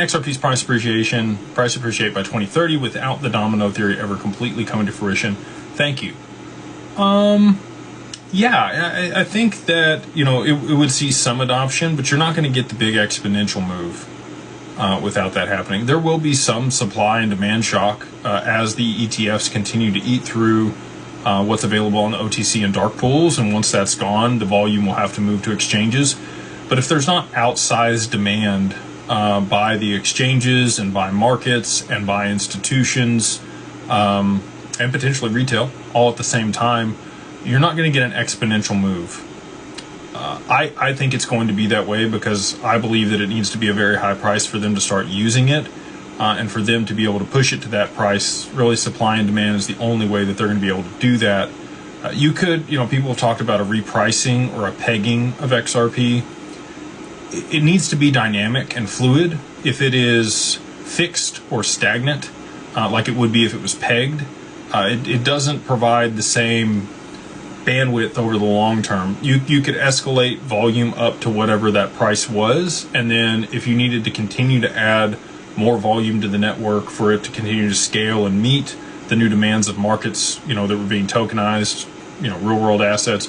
XRP's price appreciate by 2030 without the domino theory ever completely coming to fruition? Thank you. Yeah, I think that, you know, it would see some adoption, but you're not going to get the big exponential move without that happening. There will be some supply and demand shock as the ETFs continue to eat through what's available on the OTC and dark pools, and once that's gone, the volume will have to move to exchanges. But if there's not outsized demand by the exchanges and by markets and by institutions and potentially retail all at the same time, you're not going to get an exponential move. I think it's going to be that way because I believe that it needs to be a very high price for them to start using it, and for them to be able to push it to that price. Really, supply and demand is the only way that they're going to be able to do that. You could, you know, people have talked about a repricing or a pegging of XRP. It needs to be dynamic and fluid. If it is fixed or stagnant, like it would be if it was pegged, it doesn't provide the same bandwidth over the long term. You could escalate volume up to whatever that price was, and then if you needed to continue to add more volume to the network for it to continue to scale and meet the new demands of markets, you know, that were being tokenized, you know, real world assets.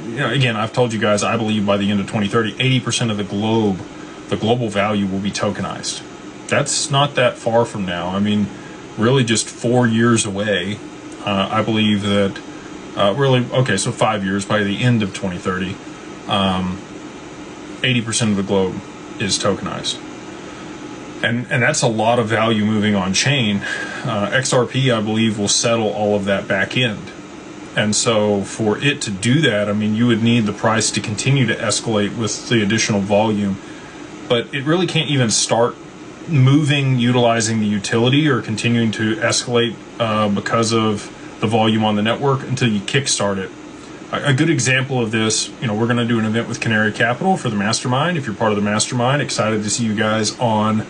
You know, again, I've told you guys, I believe by the end of 2030, 80% of the global value will be tokenized. That's not that far from now. I mean, really just 4 years away. I believe that so 5 years, by the end of 2030, 80% of the globe is tokenized. And that's a lot of value moving on chain. XRP, I believe, will settle all of that back end. And so for it to do that, I mean, you would need the price to continue to escalate with the additional volume. But it really can't even start moving, utilizing the utility or continuing to escalate because of the volume on the network until you kickstart it. A good example of this, you know, we're going to do an event with Canary Capital for the Mastermind. If you're part of the Mastermind, excited to see you guys on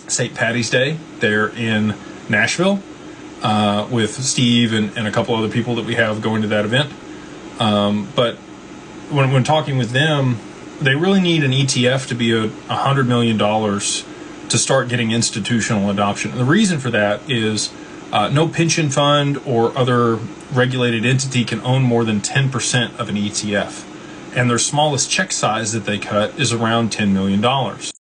St. Patty's Day there in Nashville with Steve and a couple other people that we have going to that event. But when talking with them, they really need an ETF to be $100 million to start getting institutional adoption. And the reason for that is no pension fund or other regulated entity can own more than 10% of an ETF. And their smallest check size that they cut is around $10 million.